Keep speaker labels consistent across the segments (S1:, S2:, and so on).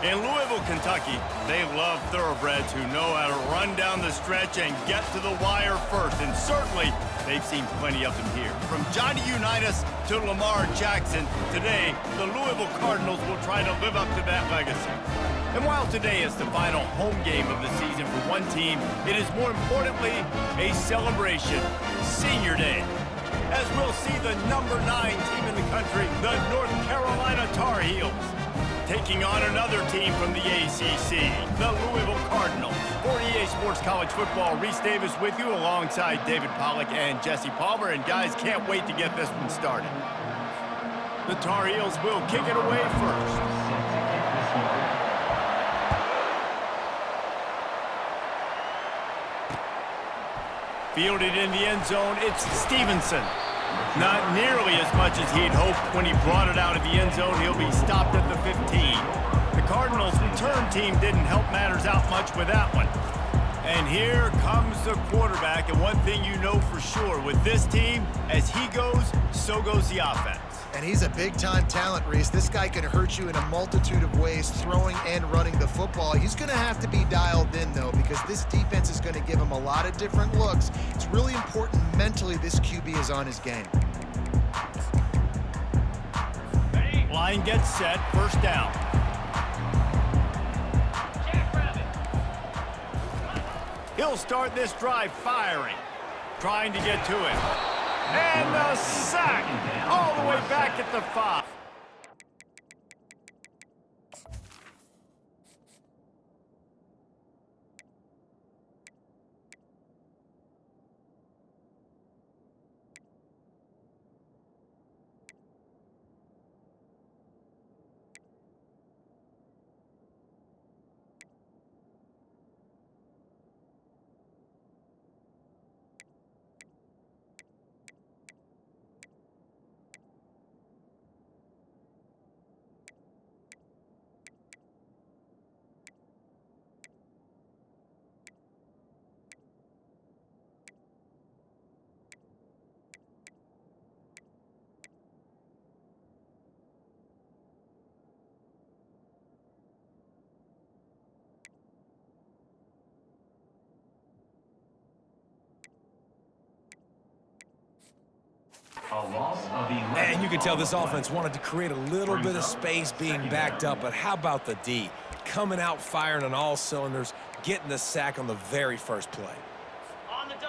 S1: In Louisville, Kentucky, they love thoroughbreds who know how to run down the stretch and get to the wire first. And certainly, they've seen plenty of them here. From Johnny Unitas to Lamar Jackson, today, the Louisville Cardinals will try to live up to that legacy. And while today is the final home game of the season for one team, it is more importantly a celebration, Senior Day. As we'll see the number 9 team in the country, the North Carolina Tar Heels, taking on another team from the ACC, the Louisville Cardinals. For EA Sports College Football, Reese Davis with you alongside David Pollack and Jesse Palmer. And guys, can't wait to get this one started. The Tar Heels will kick it away first. Fielded in the end zone, it's Stevenson. Not nearly as much as he'd hoped when he brought it out of the end zone. He'll be stopped at the 15. The Cardinals' return team didn't help matters out much with that one. And here comes the quarterback. And one thing you know for sure, with this team, as he goes, so goes the offense.
S2: And he's a big-time talent, Reese. This guy can hurt you in a multitude of ways, throwing and running the football. He's going to have to be dialed in, though, because this defense is going to give him a lot of different looks. It's really important mentally this QB is on his game.
S1: Line gets set, first down. He'll start this drive firing, trying to get to it. And the sack, all the way back at the 5.
S3: And you can tell this offense wanted to create a little bit of space being backed up, but how about the D? Coming out firing on all cylinders, getting the sack on the very first play.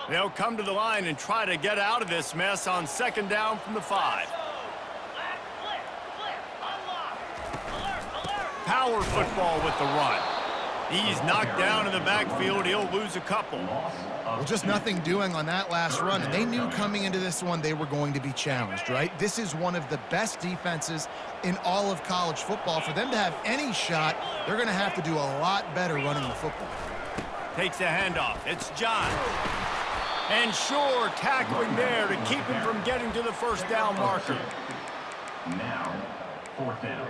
S1: They'll come to the line and try to get out of this mess on second down from the 5. Power football with the run. He's knocked down in the backfield. He'll lose a couple.
S2: Well, just nothing doing on that last run, and they knew coming into this one they were going to be challenged, right? This is one of the best defenses in all of college football. For them to have any shot, they're going to have to do a lot better running the football.
S1: Takes a handoff. It's John. And Shore tackling there to keep him from getting to the first down marker.
S4: Now, fourth down.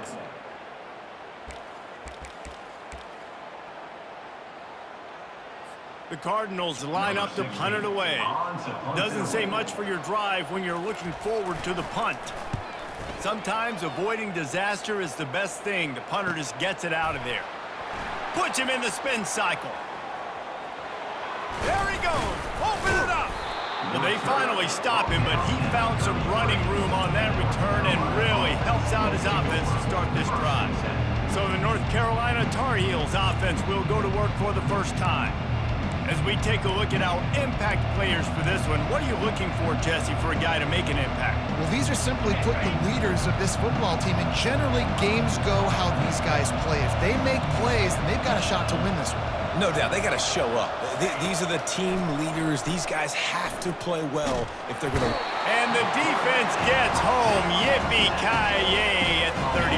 S1: The Cardinals line up to punt it away. Doesn't say much for your drive when you're looking forward to the punt. Sometimes avoiding disaster is the best thing. The punter just gets it out of there. Puts him in the spin cycle. There he goes. Open it up. Well, they finally stop him, but he found some running room on that return and really helps out his offense to start this drive. So the North Carolina Tar Heels offense will go to work for the first time. As we take a look at our impact players for this one, what are you looking for, Jesse, for a guy to make an impact?
S2: Well, these are simply put the leaders of this football team, and generally games go how these guys play. If they make plays, then they've got a shot to win this one.
S3: No doubt, they got to show up. These are the team leaders. These guys have to play well if they're going to...
S1: And the defense gets home. Yippee-ki-yay at 35.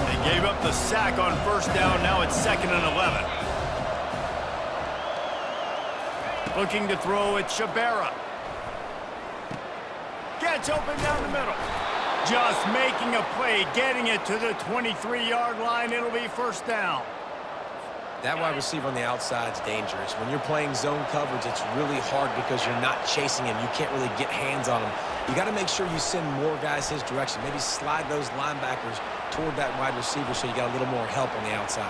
S1: They gave up the sack on first down. Now it's 2nd and 11. Looking to throw at Shabera. Gets open down the middle. Just making a play, getting it to the 23-yard line. It'll be first down.
S3: That wide receiver on the outside is dangerous. When you're playing zone coverage, it's really hard because you're not chasing him. You can't really get hands on him. You got to make sure you send more guys his direction. Maybe slide those linebackers toward that wide receiver so you got a little more help on the outside.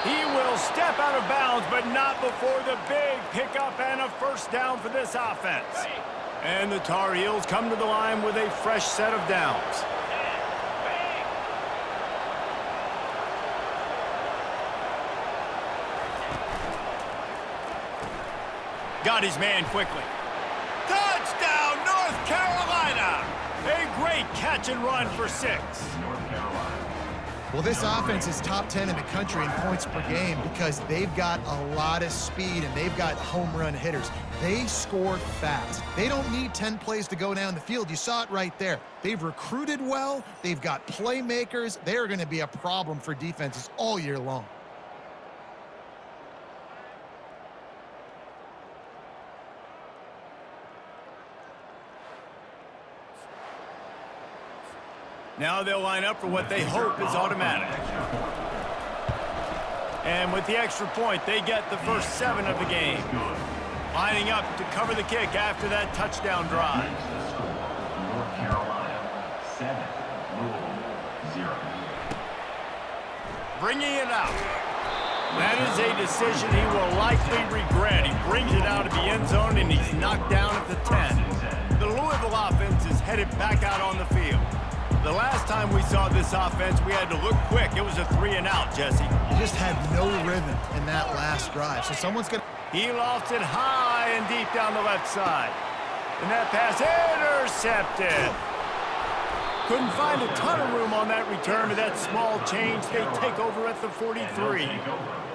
S1: He will step out of bounds, but not before the big pickup and a first down for this offense. And the Tar Heels come to the line with a fresh set of downs. Got his man quickly. Touchdown, North Carolina! A great catch and run for 6.
S4: North Carolina.
S2: Well, this offense is top 10 in the country in points per game because they've got a lot of speed and they've got home run hitters. They score fast. They don't need 10 plays to go down the field. You saw it right there. They've recruited well. They've got playmakers. They're going to be a problem for defenses all year long.
S1: Now they'll line up for what they hope is automatic. And with the extra point, they get the first 7 of the game. Lining up to cover the kick after that touchdown drive.
S4: North Carolina 7, Louisville 0.
S1: Bringing it out. That is a decision he will likely regret. He brings it out of the end zone and he's knocked down at the 10. The Louisville offense is headed back out on the field. The last time we saw this offense, we had to look quick. It was a 3-and-out, Jesse.
S2: You just had no rhythm in that last drive. So someone's going to...
S1: He lofts it high and deep down the left side. And that pass intercepted. Couldn't find a ton of room on that return to that small change. They take over at the 43.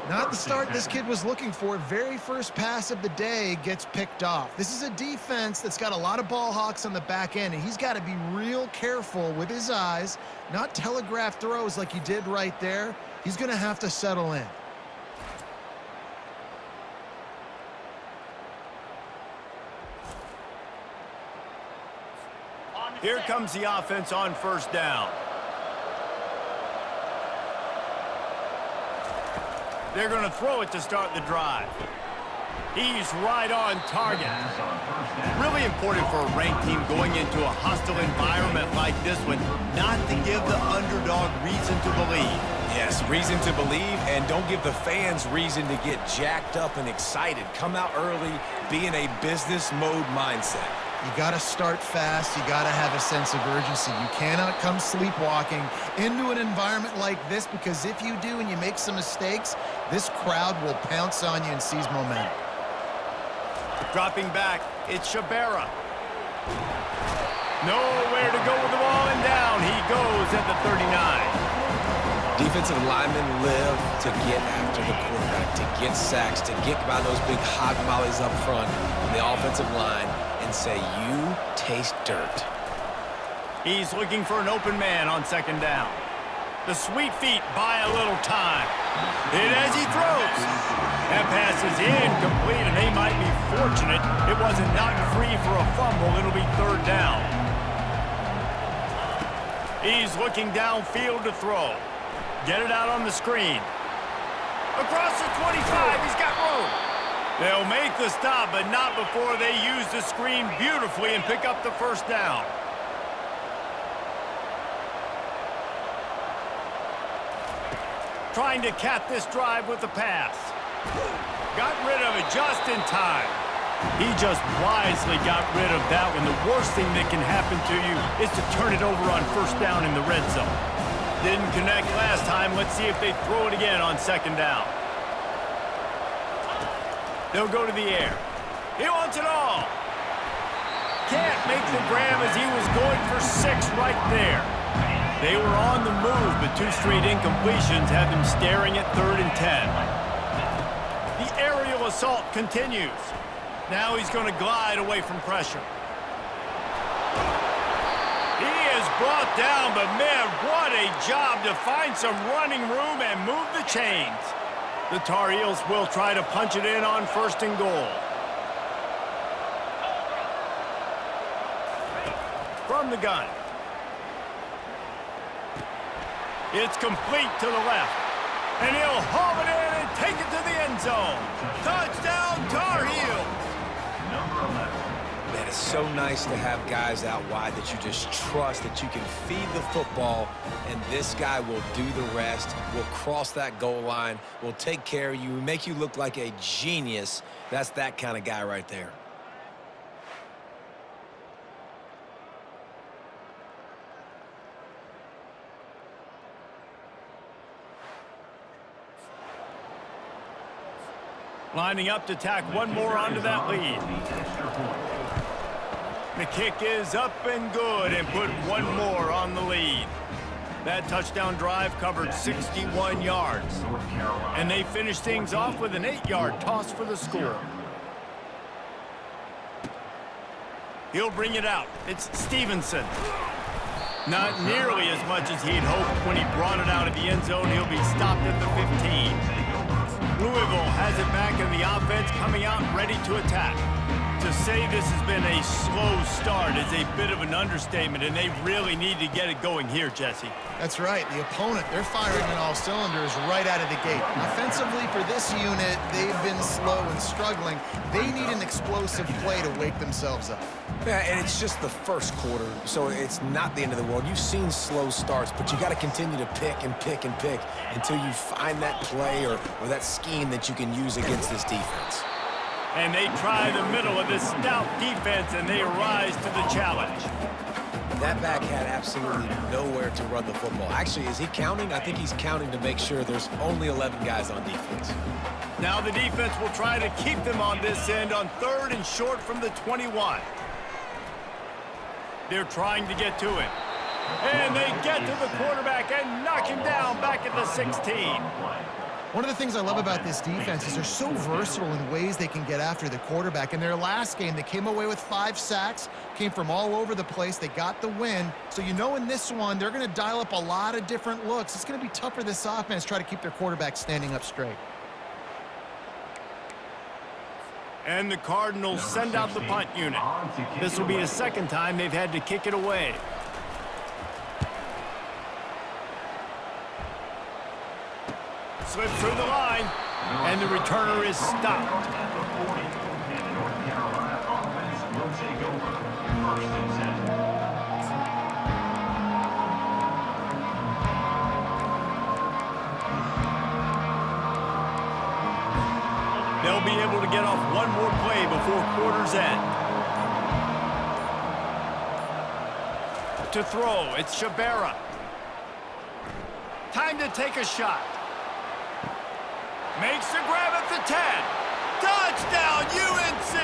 S2: Not the start this kid was looking for. Very first pass of the day gets picked off. This is a defense that's got a lot of ball hawks on the back end, and he's got to be real careful with his eyes, not telegraph throws like he did right there. He's going to have to settle in.
S1: Here comes the offense on first down. They're going to throw it to start the drive. He's right on target. Really important for a ranked team going into a hostile environment like this one, not to give the underdog reason to believe.
S3: Yes, reason to believe, and don't give the fans reason to get jacked up and excited. Come out early, be in a business mode mindset.
S2: You got to start fast. You got to have a sense of urgency. You cannot come sleepwalking into an environment like this, because if you do and you make some mistakes, this crowd will pounce on you and seize momentum.
S1: Dropping back, it's Shabera. Nowhere to go with the ball, and down he goes at the 39.
S3: Defensive linemen live to get after the quarterback, to get sacks, to get by those big hog mollies up front on the offensive line and say, you taste dirt.
S1: He's looking for an open man on second down. The sweet feet buy a little time. And as he throws, that pass is incomplete, and they might be fortunate it wasn't knocked free for a fumble. It'll be third down. He's looking downfield to throw. Get it out on the screen. Across the 25, he's got room. They'll make the stop, but not before they use the screen beautifully and pick up the first down. Trying to cap this drive with the pass. Got rid of it just in time. He just wisely got rid of that one. The worst thing that can happen to you is to turn it over on first down in the red zone. Didn't connect last time. Let's see if they throw it again on second down. They'll go to the air. He wants it all. Can't make the grab as he was going for 6 right there. They were on the move, but 2 straight incompletions had them staring at 3rd and 10. The aerial assault continues. Now he's going to glide away from pressure. He is brought down, but man, what a job to find some running room and move the chains. The Tar Heels will try to punch it in on 1st and goal. From the gun. It's complete to the left. And he'll haul it take it to the end zone. Touchdown, Tar Heels.
S4: Number 11.
S3: Man, it's so nice to have guys out wide that you just trust that you can feed the football, and this guy will do the rest, will cross that goal line, will take care of you, make you look like a genius. That's that kind of guy right there.
S1: Lining up to tack one more onto that lead. The kick is up and good and put one more on the lead. That touchdown drive covered 61 yards. And they finished things off with an 8-yard toss for the score. He'll bring it out. It's Stevenson. Not nearly as much as he'd hoped when he brought it out of the end zone. He'll be stopped at the 15. Louisville has it back in the offense, coming out ready to attack. To say this has been a slow start is a bit of an understatement, and they really need to get it going here, Jesse.
S2: That's right. The opponent, they're firing on all cylinders right out of the gate. Offensively, for this unit, they've been slow and struggling. They need an explosive play to wake themselves up.
S3: Yeah, and it's just the first quarter, so it's not the end of the world. You've seen slow starts, but you got to continue to pick and pick and pick until you find that play or that scheme that you can use against this defense.
S1: And they try the middle of this stout defense, and they rise to the challenge.
S3: That back had absolutely nowhere to run the football. Actually, is he counting? I think he's counting to make sure there's only 11 guys on defense.
S1: Now the defense will try to keep them on this end on 3rd and short from the 21. They're trying to get to him. And they get to the quarterback and knock him down back at the 16.
S2: One of the things I love about this defense is they're so versatile in ways they can get after the quarterback. In their last game, they came away with 5 sacks, came from all over the place. They got the win. So you know in this one, they're going to dial up a lot of different looks. It's going to be tough for this offense to try to keep their quarterback standing up straight.
S1: And the Cardinals send out the punt unit. This will be the second time they've had to kick it away. Slips through the line, and the returner is stopped. They'll be able to get off one more play before quarter's end. To throw, it's Shabera. Time to take a shot. Makes the grab at the 10. Touchdown, UNC!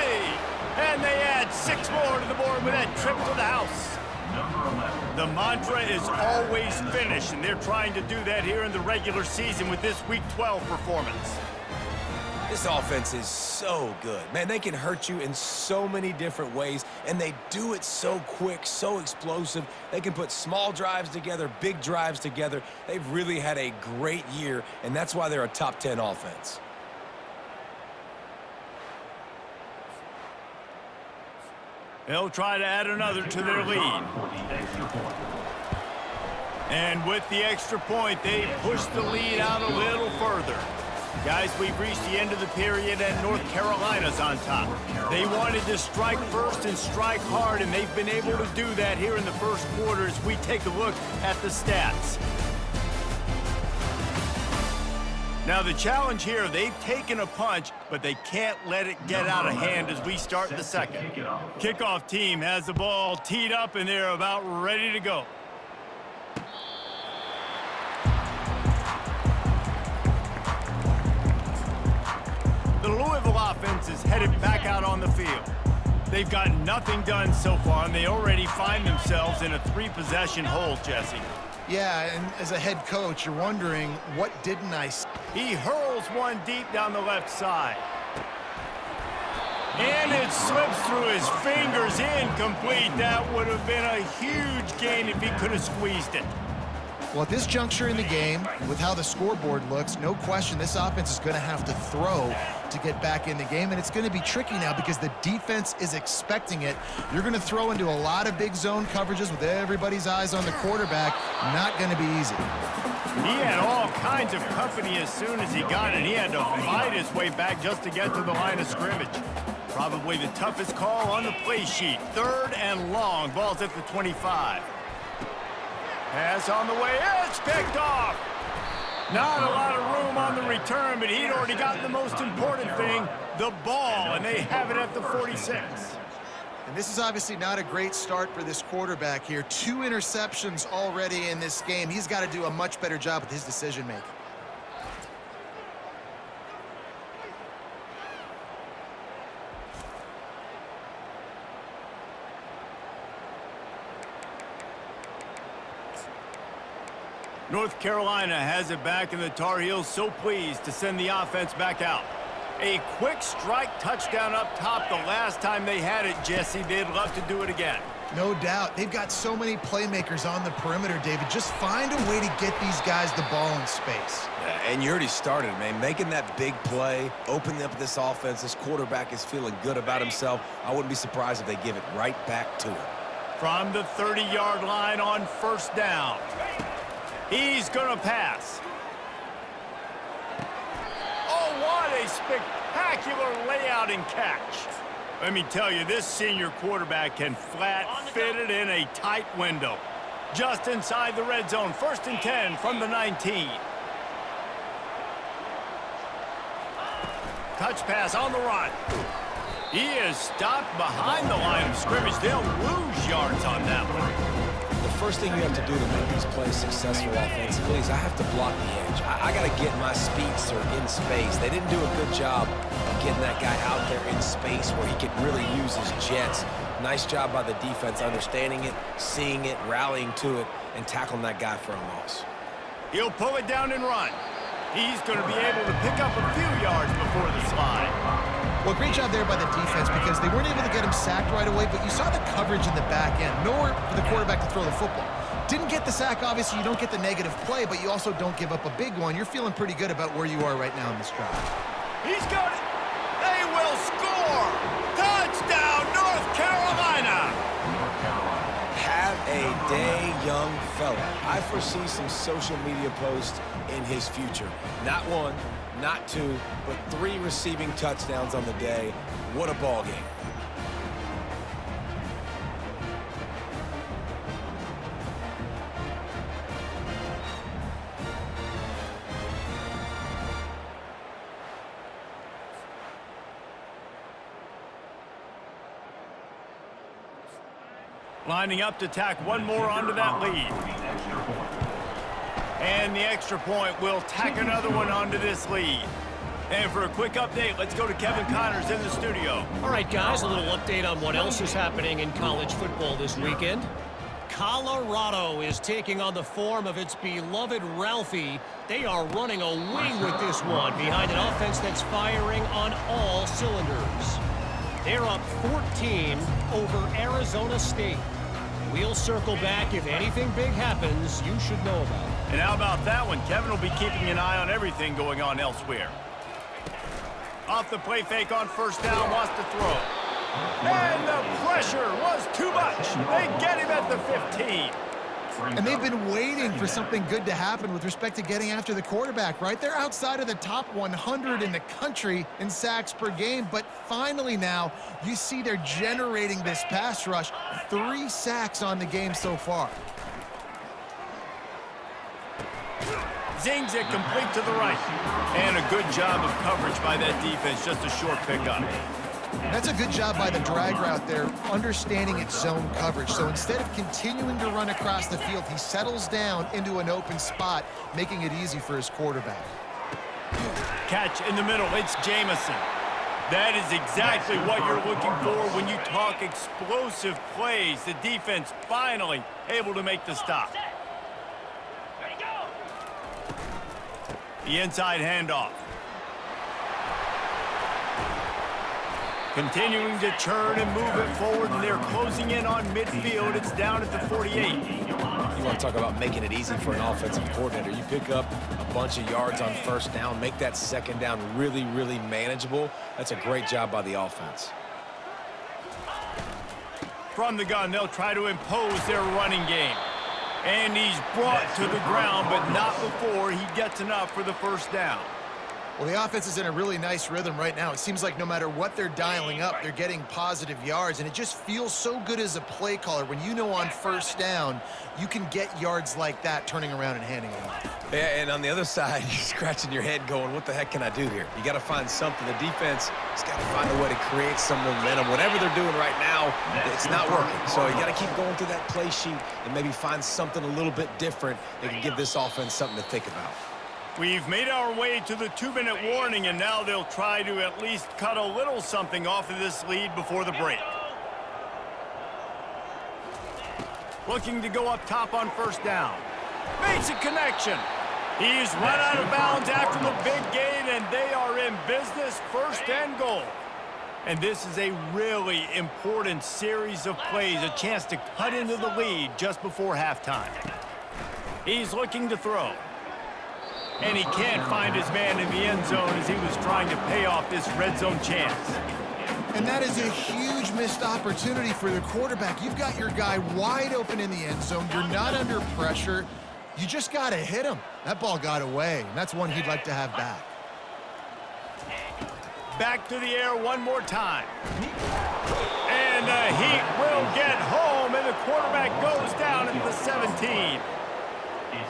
S1: And they add 6 more to the board with that trip to the house. The mantra is always finish, and they're trying to do that here in the regular season with this Week 12 performance.
S3: This offense is so good. Man, they can hurt you in so many different ways, and they do it so quick, so explosive. They can put small drives together, big drives together. They've really had a great year, and that's why they're a top 10 offense.
S1: They'll try to add another to their lead. And with the extra point, they push the lead out a little further. Guys, we've reached the end of the period, and North Carolina's on top. They wanted to strike first and strike hard, and they've been able to do that here in the first quarter as we take a look at the stats. Now, the challenge here, they've taken a punch, but they can't let it get out of hand as we start the second. Kickoff team has the ball teed up, and they're about ready to go. The Louisville offense is headed back out on the field. They've got nothing done so far, and they already find themselves in a 3-possession hole, Jesse.
S2: Yeah, and as a head coach, you're wondering, what didn't I see?
S1: He hurls one deep down the left side. And it slips through his fingers, incomplete. That would have been a huge gain if he could have squeezed it.
S2: Well, at this juncture in the game, with how the scoreboard looks, no question this offense is going to have to throw to get back in the game, and it's going to be tricky now because the defense is expecting it. You're going to throw into a lot of big zone coverages with everybody's eyes on the quarterback. Not going to be easy.
S1: He had all kinds of company as soon as he got it. He had to fight his way back just to get to the line of scrimmage. Probably the toughest call on the play sheet. 3rd and long. Ball's at the 25. Pass on the way. It's picked off. Not a lot of room on the return, but he'd already gotten the most important thing, the ball, and they have it at the 46.
S2: And this is obviously not a great start for this quarterback here. 2 interceptions already in this game. He's got to do a much better job with his decision-making.
S1: North Carolina has it back, and the Tar Heels so pleased to send the offense back out. A quick strike touchdown up top the last time they had it, Jesse. They'd love to do it again.
S2: No doubt. They've got so many playmakers on the perimeter, David. Just find a way to get these guys the ball in space.
S3: And you already started, man. Making that big play, opening up this offense. This quarterback is feeling good about himself. I wouldn't be surprised if they give it right back to him.
S1: From the 30-yard line on 1st down. He's going to pass. Oh, what a spectacular layout and catch. Let me tell you, this senior quarterback can flat fit it in a tight window. Just inside the red zone, 1st and 10 from the 19. Touch pass on the run. He is stopped behind the line of scrimmage. They'll lose yards on that one.
S3: The first thing you have to do to make these plays successful offensively is I have to block the edge. I got to get my speedster in space. They didn't do a good job of getting that guy out there in space where he could really use his jets. Nice job by the defense understanding it, seeing it, rallying to it, and tackling that guy for a loss.
S1: He'll pull it down and run. He's going to be able to pick up a few yards before the slide.
S2: Well, great job there by the defense because they weren't able to get him sacked right away, but you saw the coverage in the back end. Nowhere for the quarterback to throw the football. Didn't get the sack, obviously. You don't get the negative play, but you also don't give up a big one. You're feeling pretty good about where you are right now in this drive.
S1: He's got it. They will score. Touchdown, North Carolina.
S3: Have a day, young fella. I foresee some social media posts in his future. Not 1, not 2, but 3 receiving touchdowns on the day. What a ball game.
S1: Lining up to tack one more onto that lead. And the extra point will tack another one onto this lead. And for a quick update, let's go to Kevin Connors in the studio.
S5: All right, guys, a little update on what else is happening in college football this weekend. Colorado is taking on the form of its beloved Ralphie. They are running a wing with this one behind an offense that's firing on all cylinders. They're up 14 over Arizona State. We'll circle back if anything big happens you should know about.
S1: And how about that one? Kevin will be keeping an eye on everything going on elsewhere. Off the play fake on 1st down, wants to throw. And the pressure was too much. They get him at the 15.
S2: And they've been waiting for something good to happen with respect to getting after the quarterback, right? They're outside of the top 100 in the country in sacks per game, but finally now you see they're generating this pass rush. 3 sacks on the game so far.
S1: Zings it complete to the right. And a good job of coverage by that defense, just a short pickup.
S2: That's a good job by the drag route there, understanding its zone coverage. So instead of continuing to run across the field, he settles down into an open spot, making it easy for his quarterback.
S1: Catch in the middle, it's Jamison. That is exactly what you're looking for when you talk explosive plays. The defense finally able to make the stop. The inside handoff. Continuing to churn and move it forward, and they're closing in on midfield. It's down at the 48.
S3: You want to talk about making it easy for an offensive coordinator. You pick up a bunch of yards on first down, make that second down really, really manageable. That's a great job by the offense.
S1: From the gun, they'll try to impose their running game. And he's brought to the ground, but not before he gets enough for the first down.
S2: Well, the offense is in a really nice rhythm right now. It seems like no matter what they're dialing up, they're getting positive yards, and it just feels so good as a play caller when you know on first down you can get yards like that turning around and handing it off.
S3: Yeah, and on the other side, you're scratching your head going, what the heck can I do here? You got to find something. The defense has got to find a way to create some momentum. Whatever they're doing right now, it's not working. So you got to keep going through that play sheet and maybe find something a little bit different that can give this offense something to think about.
S1: We've made our way to the 2-minute warning, and now they'll try to at least cut a little something off of this lead before the break. Looking to go up top on first down. Makes a connection. He's run out of bounds after the big gain, and they are in business, first and goal. And this is a really important series of plays, a chance to cut into the lead just before halftime. He's looking to throw. And he can't find his man in the end zone as he was trying to pay off this red zone chance.
S2: And that is a huge missed opportunity for the quarterback. You've got your guy wide open in the end zone. You're not under pressure. You just got to hit him. That ball got away, and that's one he'd like to have back.
S1: Back to the air one more time. And the Heat will get home, and the quarterback goes down at the 17.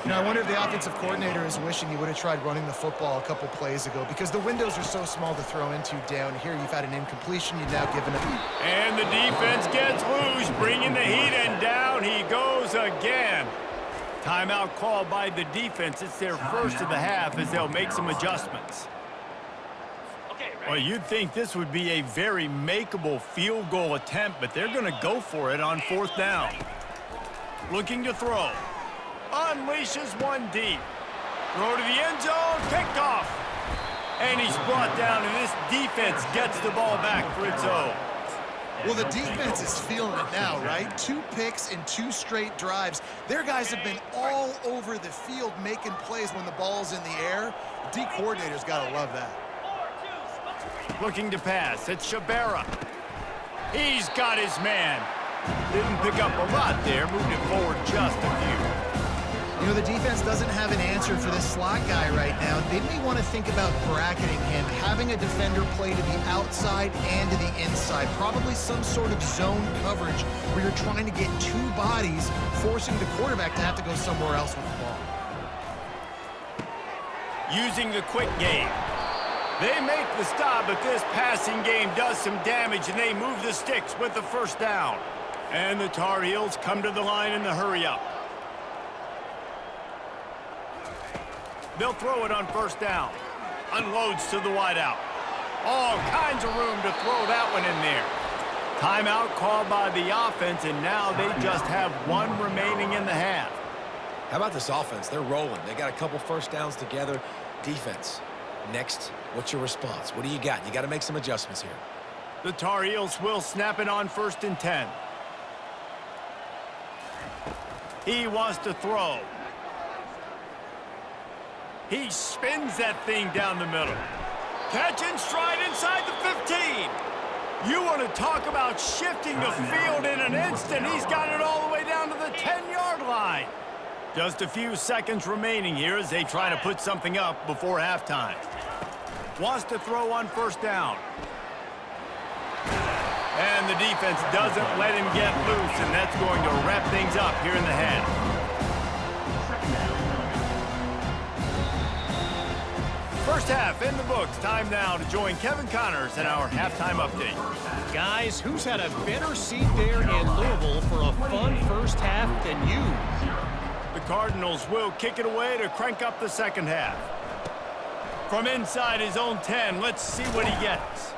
S2: You know, I wonder if the offensive coordinator is wishing he would have tried running the football a couple plays ago because the windows are so small to throw into down here. You've had an incompletion. You've now given it.
S1: And the defense gets loose, bringing the Heat, and down he goes again. Timeout called by the defense. It's their first of the half as they'll make some adjustments. Well, you'd think this would be a very makeable field goal attempt, but they're going to go for it on fourth down. Looking to throw. Unleashes one deep. Throw to the end zone, picked off. And he's brought down, and this defense gets the ball back for its own.
S2: Well, the defense is feeling it now, right? 2 picks in 2 straight drives. Their guys have been all over the field making plays when the ball's in the air. The D coordinator's got to love that.
S1: Looking to pass, it's Shabera. He's got his man. Didn't pick up a lot there, moved it forward just a few.
S2: You know, the defense doesn't have an answer for this slot guy right now. They may want to think about bracketing him, having a defender play to the outside and to the inside. Probably some sort of zone coverage where you're trying to get 2 bodies, forcing the quarterback to have to go somewhere else with the ball.
S1: Using the quick game. They make the stop, but this passing game does some damage, and they move the sticks with the first down. And the Tar Heels come to the line in the hurry-up. They'll throw it on first down. Unloads to the wideout. All kinds of room to throw that one in there. Timeout called by the offense, and now they just have 1 remaining in the half.
S3: How about this offense? They're rolling. They got a couple first downs together. Defense. Next, what's your response? What do you got? You got to make some adjustments here.
S1: The Tar Heels will snap it on 1st and 10. He wants to throw. He spins that thing down the middle. Catch and stride inside the 15. You want to talk about shifting the field in an instant. He's got it all the way down to the 10-yard line. Just a few seconds remaining here as they try to put something up before halftime. Wants to throw on first down. And the defense doesn't let him get loose, and that's going to wrap things up here in the half. First half in the books. Time now to join Kevin Connors in our halftime update.
S5: Guys, who's had a better seat there in Louisville for a fun first half than you?
S1: The Cardinals will kick it away to crank up the second half. From inside his own 10, let's see what he gets.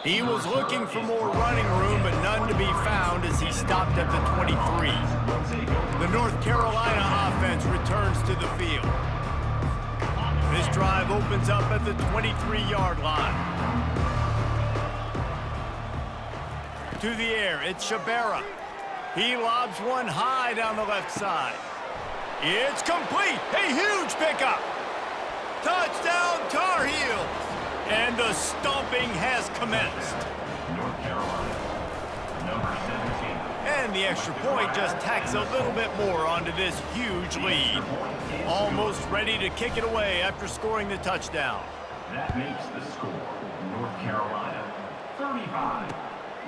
S1: He was looking for more running room, but none to be found as he stopped at the 23. The North Carolina offense returns to the field. This drive opens up at the 23-yard line. To the air, it's Shabera. He lobs one high down the left side. It's complete. A huge pickup. Touchdown, Tar Heels. And the stomping has commenced.
S4: North Carolina, number 17.
S1: And the extra point just tacks a little bit more onto this huge lead. Almost ready to kick it away after scoring the touchdown.
S4: That makes the score. North Carolina, 35.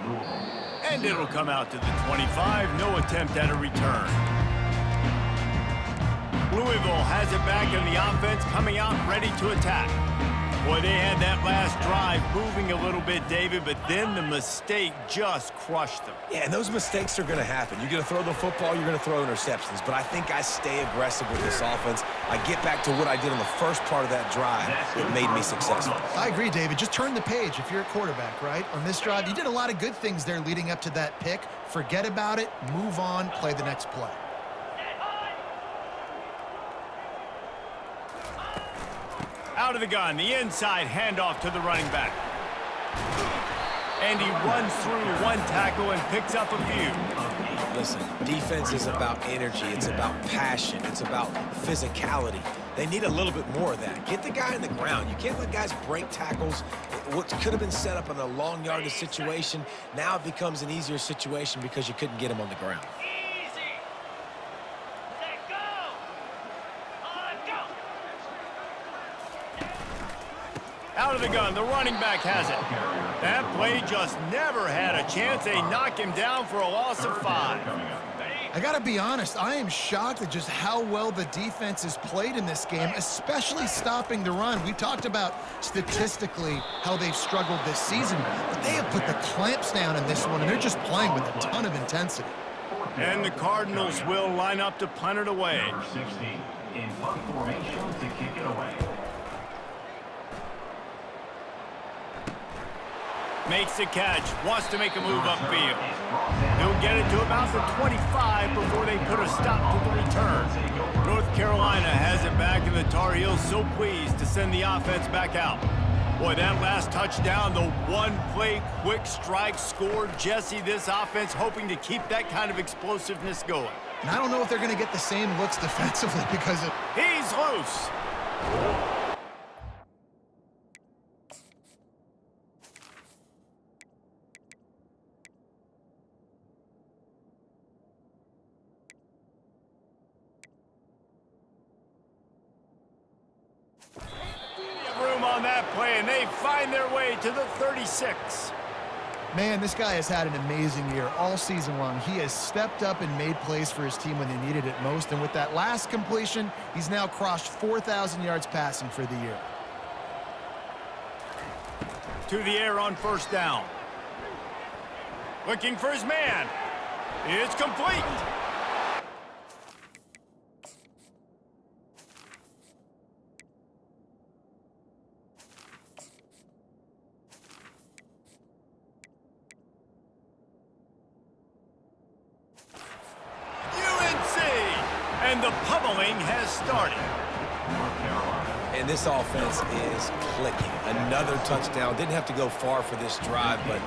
S4: Louisville.
S1: And it'll come out to the 25. No attempt at a return. Louisville has it back in the offense, coming out ready to attack. Boy, they had that last drive moving a little bit, David, but then the mistake just crushed them.
S3: Yeah, and those mistakes are going to happen. You're going to throw the football, you're going to throw interceptions. But I think I stay aggressive with this offense. I get back to what I did on the first part of that drive that made me successful.
S2: I agree, David. Just turn the page if you're a quarterback, right? On this drive, you did a lot of good things there leading up to that pick. Forget about it, move on, play the next play.
S1: Out of the gun, the inside handoff to the running back. And he runs through one tackle and picks up a few.
S3: Listen, defense is about energy. It's about passion. It's about physicality. They need a little bit more of that. Get the guy on the ground. You can't let guys break tackles. What could have been set up in a long yardage situation, now it becomes an easier situation because you couldn't get him on the ground.
S1: Out of the gun, the running back has it. That play just never had a chance. They knock him down for a loss of 5.
S2: I gotta be honest, I am shocked at just how well the defense has played in this game, especially stopping the run. We talked about statistically how they've struggled this season, but they have put the clamps down in this one, and they're just playing with a ton of intensity.
S1: And the Cardinals will line up to punt it away.
S4: Number 16 in punt formation to kick it away.
S1: Makes the catch, wants to make a move upfield. He'll get it to about the 25 before they put a stop to the return. North Carolina has it back, and the Tar Heels so pleased to send the offense back out. Boy, that last touchdown, the one-play quick strike scored. Jesse, this offense hoping to keep that kind of explosiveness going.
S2: And I don't know if they're gonna get the same looks defensively because of...
S1: He's loose. On that play, and they find their way to the 36.
S2: Man, this guy has had an amazing year all season long. He has stepped up and made plays for his team when they needed it most, and with that last completion, he's now crossed 4,000 yards passing for the year.
S1: To the air on first down. Looking for his man. It's complete. And the pummeling has started.
S3: And this offense is clicking. Another touchdown. Didn't have to go far for this drive, but...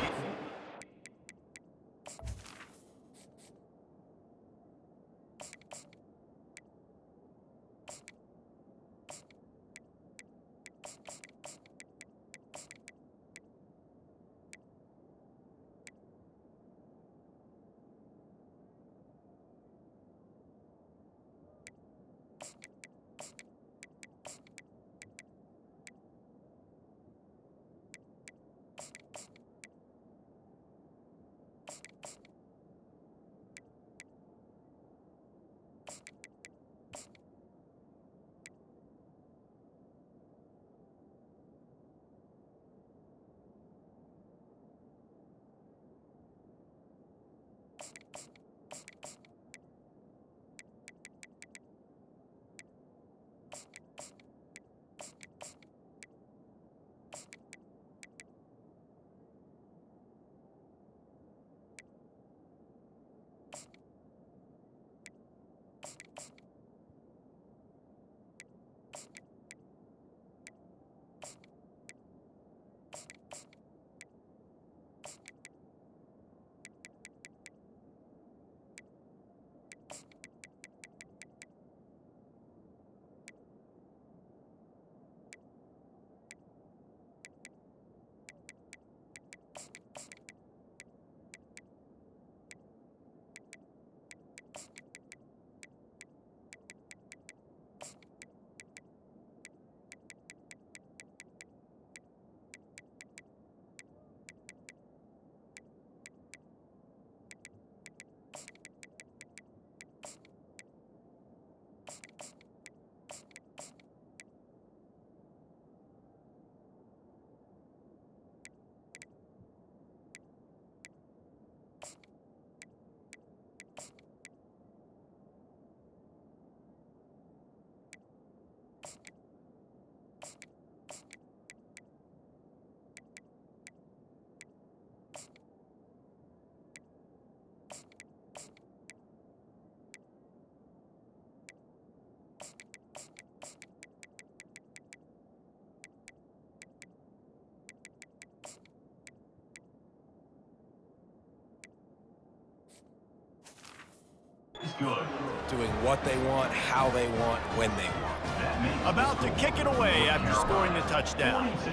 S4: It's good.
S3: Doing what they want, how they want, when they want.
S1: About to kick it away after scoring the touchdown.
S4: 22,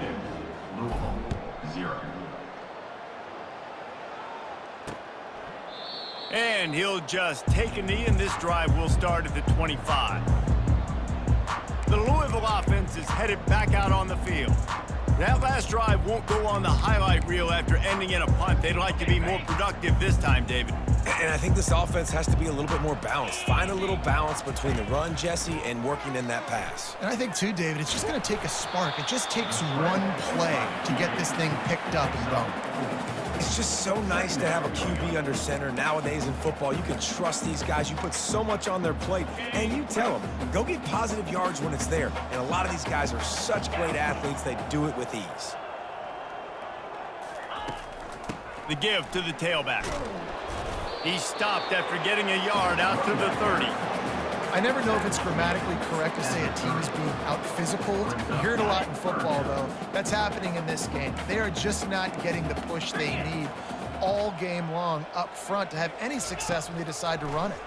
S4: Louisville, 0.
S1: And he'll just take a knee, and this drive will start at the 25. The Louisville offense is headed back out on the field. That last drive won't go on the highlight reel after ending in a punt. They'd like to be more productive this time, David.
S3: And I think this offense has to be a little bit more balanced. Find a little balance between the run, Jesse, and working in that pass.
S2: And I think, too, David, it's just going to take a spark. It just takes one play to get this thing picked up and going.
S3: It's just so nice to have a QB under center. Nowadays in football, you can trust these guys. You put so much on their plate, and you tell them, go get positive yards when it's there. And a lot of these guys are such great athletes, they do it with ease.
S1: The give to the tailback. He stopped after getting a yard out to the 30.
S2: I never know if it's grammatically correct to say a team is being out-physicaled. You hear it a lot in football, though. That's happening in this game. They are just not getting the push they need all game long up front to have any success when they decide to run it.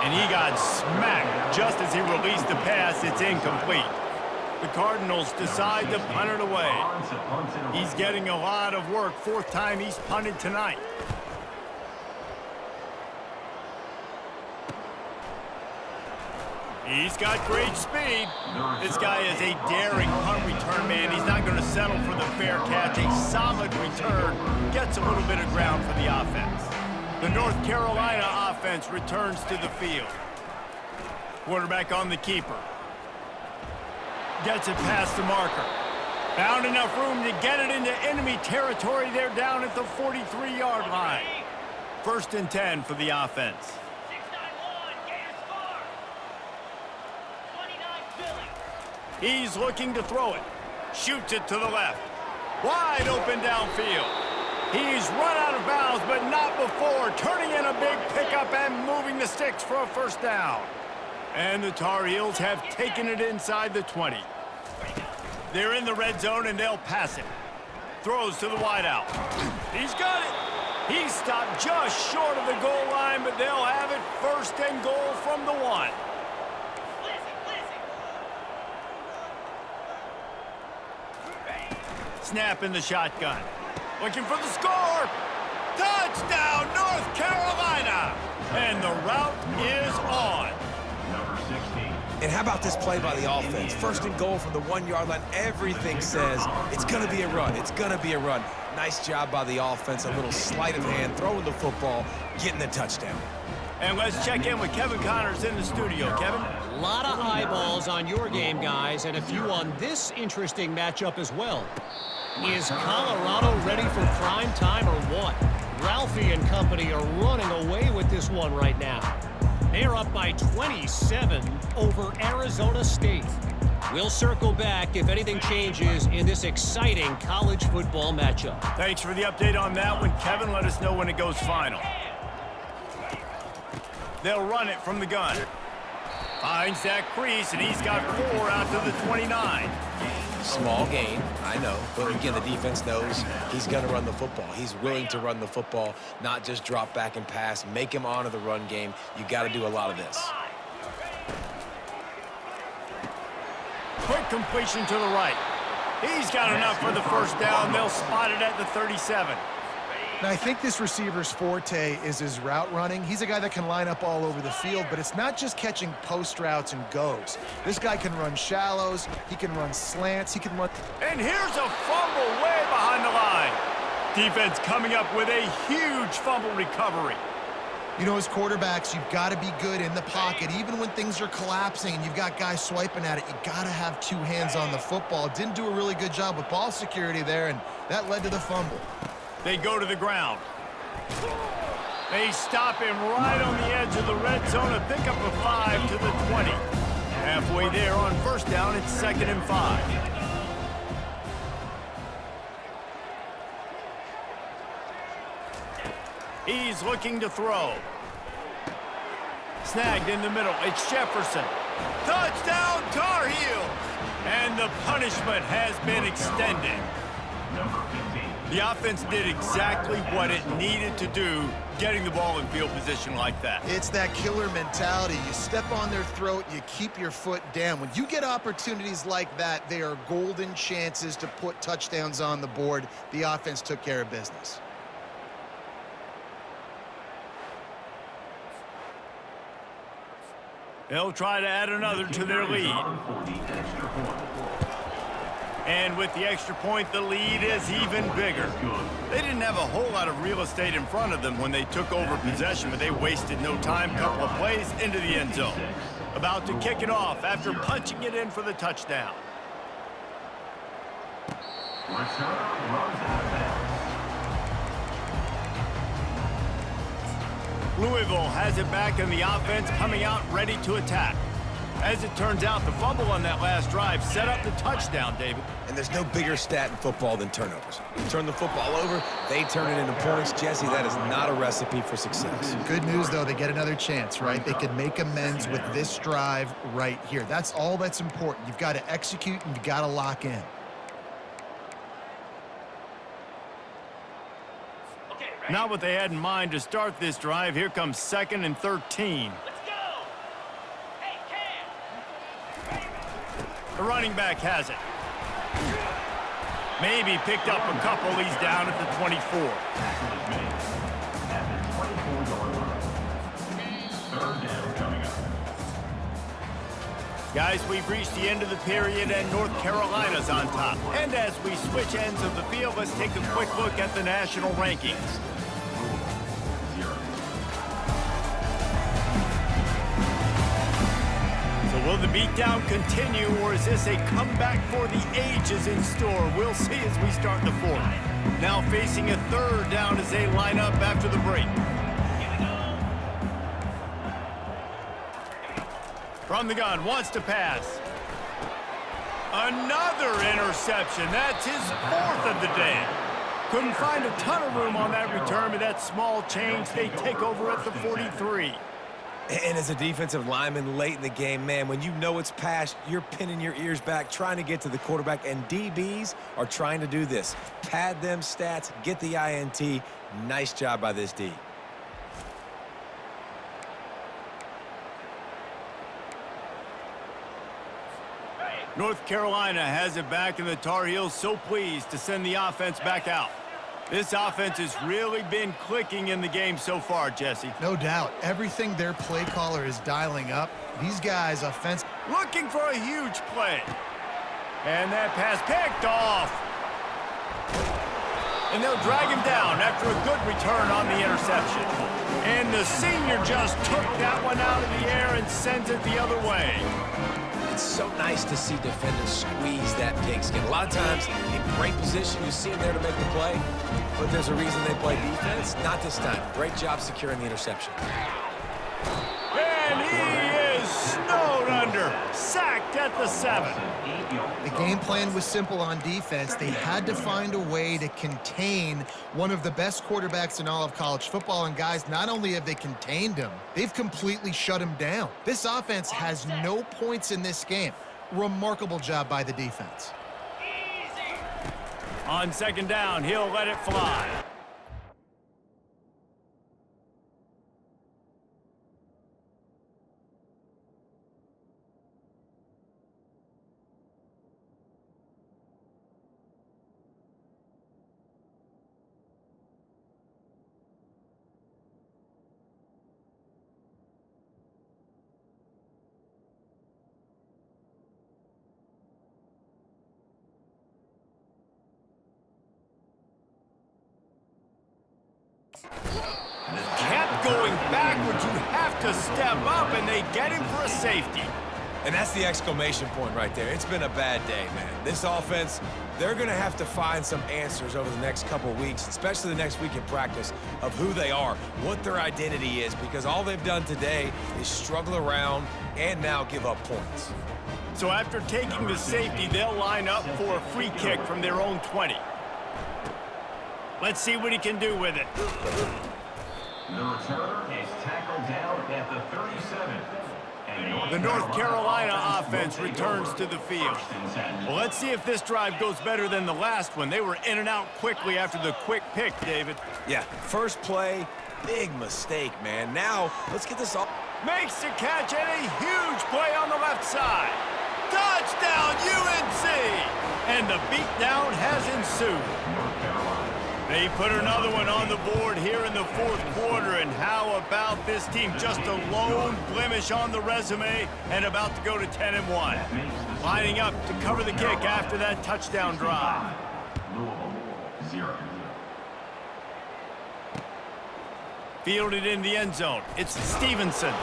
S1: And he got smacked just as he released the pass. It's incomplete. The Cardinals decide to punt it away. He's getting a lot of work. Fourth time he's punted tonight. He's got great speed. This guy is a daring punt return man. He's not going to settle for the fair catch. A solid return gets a little bit of ground for the offense. The North Carolina offense returns to the field. Quarterback on the keeper. Gets it past the marker. Found enough room to get it into enemy territory. They're down at the 43-yard line. 1st and 10 for the offense. He's looking to throw it. Shoots it to the left. Wide open downfield. He's run out of bounds, but not before. Turning in a big pickup and moving the sticks for a first down. And the Tar Heels have taken it inside the 20. They're in the red zone, and they'll pass it. Throws to the wideout. He's got it. He stopped just short of the goal line, but they'll have it 1st and goal from the 1. Snap in the shotgun. Looking for the score. Touchdown, North Carolina. And the route is on.
S4: Number 16.
S3: And how about this play by the offense? 1st and goal from the 1-yard line. Everything says it's going to be a run. It's going to be a run. Nice job by the offense. A little sleight of hand, throwing the football, getting the touchdown.
S1: And let's check in with Kevin Connors in the studio. Kevin?
S5: A lot of eyeballs on your game, guys, and a few on this interesting matchup as well. Is Colorado ready for prime time or what? Ralphie and company are running away with this one right now. They're up by 27 over Arizona State. We'll circle back if anything changes in this exciting college football matchup.
S1: Thanks for the update on that one, Kevin. Let us know when it goes final. They'll run it from the gun. Finds that crease, and he's got 4 out to the 29.
S3: Small gain, I know, but again, the defense knows he's going to run the football. He's willing to run the football, not just drop back and pass, make him honor the run game. You got to do a lot of this.
S1: Quick completion to the right. He's got enough for the first down. They'll spot it at the 37.
S2: Now, I think this receiver's forte is his route running. He's a guy that can line up all over the field, but it's not just catching post routes and goes. This guy can run shallows, he can run slants, he can run...
S1: And here's a fumble way behind the line. Defense coming up with a huge fumble recovery.
S2: You know, as quarterbacks, you've got to be good in the pocket. Even when things are collapsing and you've got guys swiping at it, you got to have 2 hands on the football. Didn't do a really good job with ball security there, and that led to the fumble.
S1: They go to the ground. They stop him right on the edge of the red zone. A pickup of 5 to the 20. Halfway there on first down, it's 2nd and 5.
S2: 1
S1: He's looking to throw. Snagged in the middle. It's Jefferson. Touchdown, Tar Heels! And the punishment has been extended.
S4: Number 15.
S1: The offense did exactly what it needed to do, getting the ball in field position like that.
S2: It's that killer mentality. You step on their throat, you keep your foot down. When you get opportunities like that, they are golden chances to put touchdowns on the board. The offense took care of business.
S1: They'll try to add another to their lead. And with the extra point, the lead is even bigger. They didn't have a whole lot of real estate in front of them when they took over possession, but they wasted no time. Couple of plays into the end zone. About to kick it off after punching it in for the touchdown. Louisville has it back in the offense, coming out ready to attack. As it turns out, the fumble on that last drive set up the touchdown, David.
S3: And there's no bigger stat in football than turnovers. You turn the football over, they turn it into points. Jesse, that is not a recipe for success.
S2: Good news, though, they get another chance, right? They can make amends with this drive right here. That's all that's important. You've got to execute and you've got to lock in.
S1: Not what they had in mind to start this drive. Here comes 2nd and 13. The running back has it. Maybe picked up a couple. He's down at the 24. Guys, we've reached the end of the period, and North Carolina's on top. And as we switch ends of the field, let's take a quick look at the national rankings. Will the beatdown continue, or is this a comeback for the ages in store? We'll see as we start the fourth. Now facing a 3rd down as they line up after the break. From the gun, wants to pass. Another interception. That's his 4th of the day. Couldn't find a ton of room on that return, but that small change, they take over at the 43.
S3: And as a defensive lineman late in the game, man, when you know it's past, you're pinning your ears back, trying to get to the quarterback, and DBs are trying to do this. Pad them stats, get the INT. Nice job by this D.
S1: North Carolina has it back, and the Tar Heels so pleased to send the offense back out. This offense has really been clicking in the game so far, Jesse.
S2: No doubt. Everything their play caller is dialing up. These guys, offense.
S1: Looking for a huge play. And that pass picked off. And they'll drag him down after a good return on the interception. And the senior just took that one out of the air and sends it the other way.
S3: It's so nice to see defenders squeeze that pigskin. A lot of times, in great position, you see them there to make the play, but there's a reason they play defense. Not this time. Great job securing the interception.
S1: And he is snowed under, sacked at the 7.
S2: The game plan was simple on defense. They had to find a way to contain one of the best quarterbacks in all of college football. And guys, not only have they contained him, they've completely shut him down. This offense has no points in this game. Remarkable job by the defense.
S1: On 2nd down, he'll let it fly. Kept going backwards. You have to step up, and they get him for a safety.
S3: And that's the exclamation point right there. It's been a bad day, man. This offense, they're going to have to find some answers over the next couple of weeks, especially the next week in practice, of who they are, what their identity is, because all they've done today is struggle around and now give up points.
S1: So after taking the safety, they'll line up for a free kick from their own 20. Let's see what he can do with it.
S4: The returner is tackled down at the 37.
S1: The North Carolina offense returns to the field. Well, let's see if this drive goes better than the last one. They were in and out quickly after the quick pick, David.
S3: Yeah, first play, big mistake, man. Now, let's get this off.
S1: Makes the catch and a huge play on the left side. Touchdown, UNC! And the beatdown has ensued. They put another one on the board here in the fourth quarter, and how about this team? Just a lone blemish on the resume and about to go to 10-1. Lining up to cover the kick after that touchdown drive.
S4: Louisville, 0.
S1: Fielded in the end zone. It's Stevenson.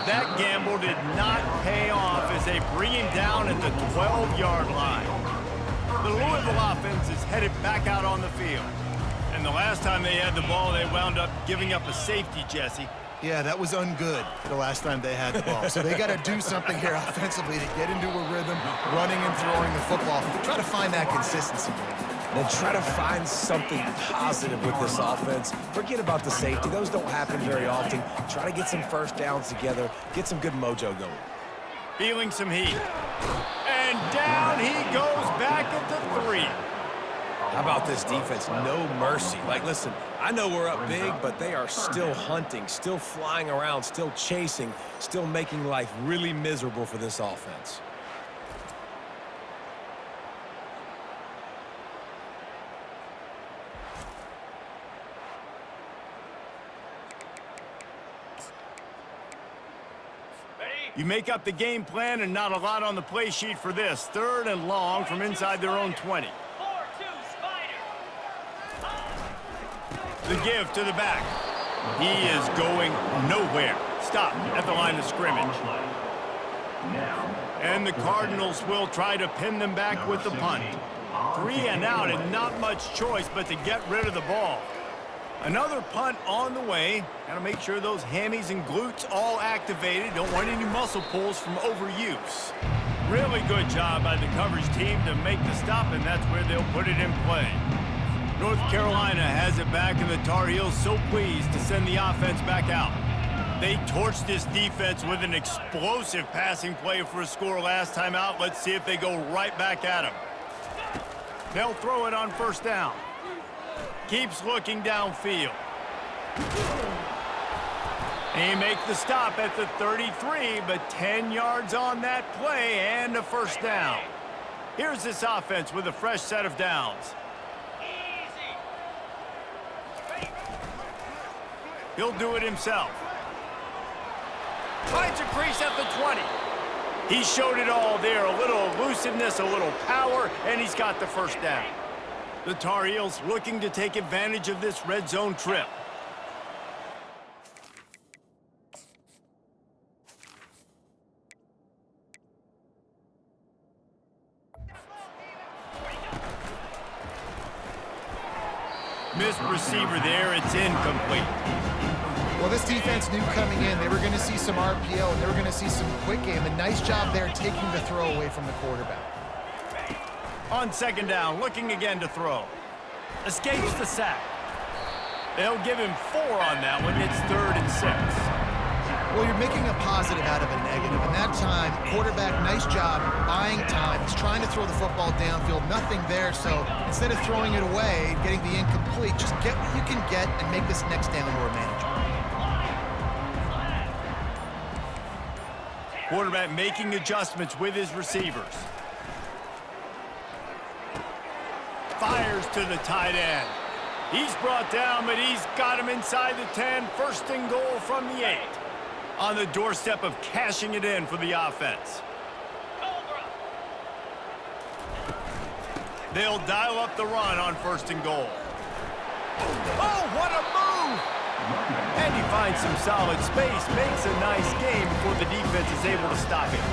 S1: That gamble did not pay off as they bring him down at the 12-yard line. The Louisville offense is headed back out on the field. And the last time they had the ball, they wound up giving up a safety, Jesse.
S2: Yeah, that was ungood the last time they had the ball. So they got to do something here offensively to get into a rhythm, running and throwing the football. Try to find that consistency.
S3: Then try to find something positive with this offense. Forget about the safety. Those don't happen very often. Try to get some first downs together, get some good mojo going.
S1: Feeling some heat. And down he goes back at the 3.
S3: How about this defense? No mercy. Like, listen, I know we're up big, but they are still hunting, still flying around, still chasing, still making life really miserable for this offense.
S1: You make up the game plan and not a lot on the play sheet for this. 3rd and long from inside their own 20. The give to the back. He is going nowhere. Stop at the line of scrimmage. And the Cardinals will try to pin them back with the punt. 3 and out and not much choice but to get rid of the ball. Another punt on the way. Got to make sure those hammies and glutes all activated. Don't want any muscle pulls from overuse. Really good job by the coverage team to make the stop, and that's where they'll put it in play. North Carolina has it back, and the Tar Heels so pleased to send the offense back out. They torched this defense with an explosive passing play for a score last time out. Let's see if they go right back at him. They'll throw it on first down. Keeps looking downfield. They make the stop at the 33, but 10 yards on that play and a first down. Here's this offense with a fresh set of downs. He'll do it himself. Finds a crease at the 20. He showed it all there. A little elusiveness, a little power, and he's got the first down. The Tar Heels looking to take advantage of this red zone trip. Missed receiver there. It's incomplete.
S2: Well, this defense knew coming in they were going to see some RPO and they were going to see some quick game. A nice job there taking the throw away from the quarterback.
S1: On second down, looking again to throw. Escapes the sack. They'll give him 4 on that one. It's 3rd and 6.
S2: Well, you're making a positive out of a negative. And that time, quarterback, nice job buying time. He's trying to throw the football downfield. Nothing there. So instead of throwing it away, getting the incomplete, just get what you can get and make this next down more manageable.
S1: Quarterback making adjustments with his receivers. Fires to the tight end. He's brought down, but he's got him inside the 10. 1st and goal from the 8. On the doorstep of cashing it in for the offense. They'll dial up the run on 1st and goal. Oh, what a move! And he finds some solid space, makes a nice game before the defense is able to stop him.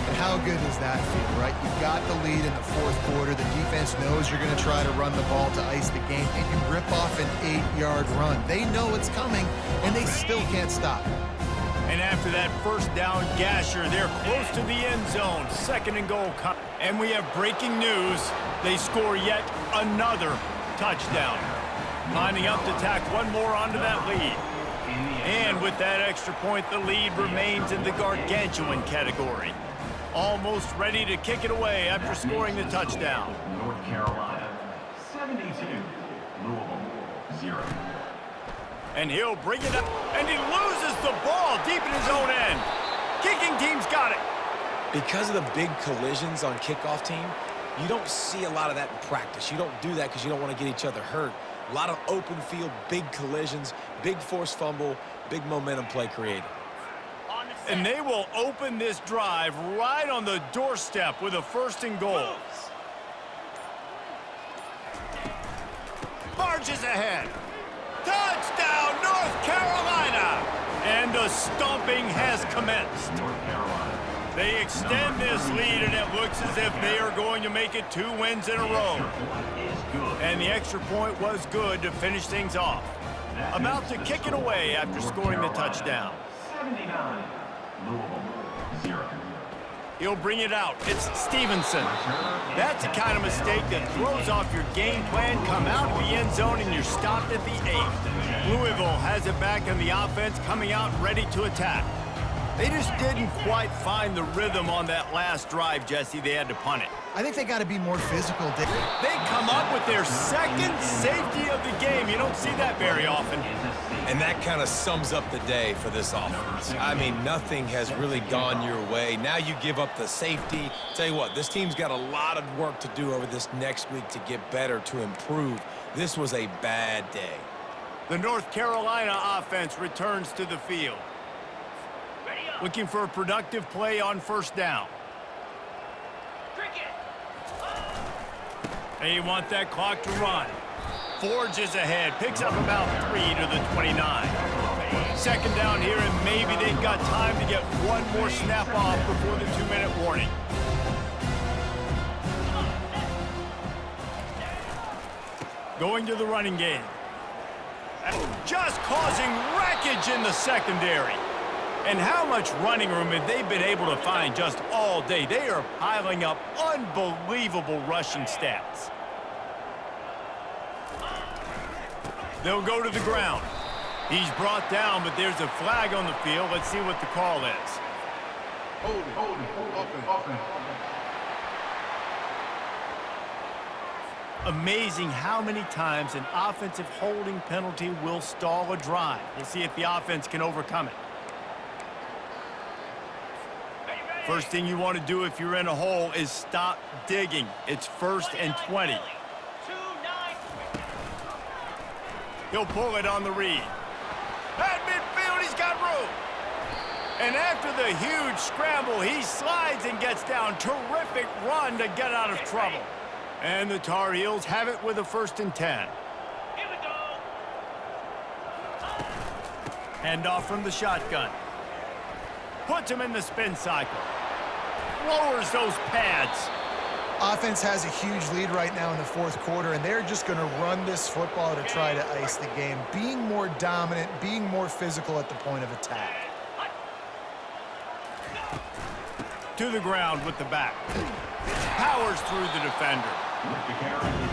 S2: And how good does that feel, right? You've got the lead in the 4th quarter. The defense knows you're going to try to run the ball to ice the game, and you rip off an 8-yard run. They know it's coming, and they still can't stop.
S1: And after that first down gasher, they're close to the end zone. 2nd and goal. And we have breaking news. They score yet another touchdown. Lining up to tack one more onto that lead. And with that extra point, the lead remains in the gargantuan category. Almost ready to kick it away after scoring the touchdown.
S4: North Carolina, 72. Louisville, 0.
S1: And he'll bring it up, and he loses the ball deep in his own end. Kicking team's got it.
S3: Because of the big collisions on kickoff team, you don't see a lot of that in practice. You don't do that because you don't want to get each other hurt. A lot of open field, big collisions, big forced fumble, big momentum play created.
S1: And they will open this drive right on the doorstep with a 1st and goal. Marches ahead. Touchdown, North Carolina! And the stomping has commenced.
S4: North Carolina.
S1: They extend this lead, and it looks as if they are going to make it 2 wins in a row. And the extra point was good to finish things off. About to kick it away after scoring the touchdown.
S4: 79. Louisville, 0.
S1: He'll bring it out. It's Stevenson. That's the kind of mistake that throws off your game plan. Come out of the end zone, and you're stopped at the 8. Louisville has it back in the offense, coming out ready to attack. They just didn't quite find the rhythm on that last drive, Jesse. They had to punt it.
S2: I think they got to be more physical.
S1: They come up with their 2nd safety of the game. You don't see that very often.
S3: And that kind of sums up the day for this offense. I mean, nothing has really gone your way. Now you give up the safety. Tell you what, this team's got a lot of work to do over this next week to get better, to improve. This was a bad day.
S1: The North Carolina offense returns to the field. Looking for a productive play on 1st down. They want that clock to run. Forges ahead, picks up about 3 to the 29. 2nd down here, and maybe they've got time to get one more snap off before the 2-minute warning. Going to the running game. Just causing wreckage in the secondary. And how much running room have they been able to find just all day? They are piling up unbelievable rushing stats. They'll go to the ground. He's brought down, but there's a flag on the field. Let's see what the call is. Amazing how many times an offensive holding penalty will stall a drive. We'll see if the offense can overcome it. First thing you want to do if you're in a hole is stop digging. It's 1st and 20. He'll pull it on the read. At midfield, he's got room. And after the huge scramble, he slides and gets down. Terrific run to get out of trouble. And the Tar Heels have it with a 1st and 10. Here we go. Handoff from the shotgun. Puts him in the spin cycle. Lowers those pads.
S2: Offense has a huge lead right now in the 4th quarter, and they're just going to run this football to try to ice the game. Being more dominant, being more physical at the point of attack.
S1: To the ground with the back. Powers through the defender.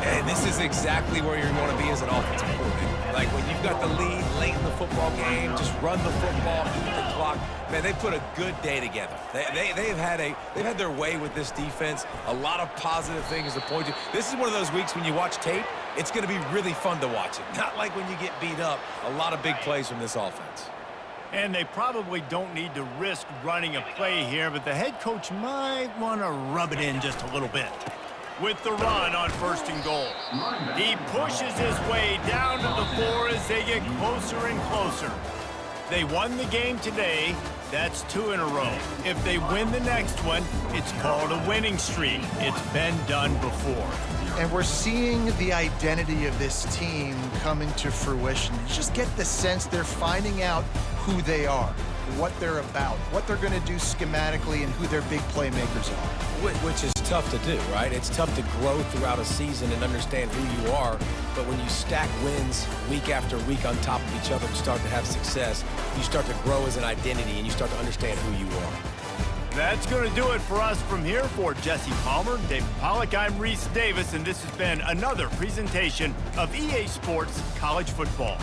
S3: And this is exactly where you want to be as an offensive coordinator. Like when you've got the lead late in the football game, just run the football, eat the clock. Man, they put a good day together. They've had their way with this defense. A lot of positive things to point to. This is one of those weeks when you watch tape, it's going to be really fun to watch it. Not like when you get beat up. A lot of big plays from this offense.
S1: And they probably don't need to risk running a play here, but the head coach might want to rub it in just a little bit. With the run on 1st and goal. He pushes his way down to the 4 as they get closer and closer. They won the game today. That's 2 in a row. If they win the next one, it's called a winning streak. It's been done before.
S2: And we're seeing the identity of this team come into fruition. You just get the sense they're finding out who they are, what they're about, what they're going to do schematically, and who their big playmakers are.
S3: Which is tough to do, right? It's tough to grow throughout a season and understand who you are. But when you stack wins week after week on top of each other and start to have success, you start to grow as an identity and you start to understand who you are.
S1: That's going to do it for us from here. For Jesse Palmer, Dave Pollock, I'm Reese Davis, and this has been another presentation of EA Sports College Football.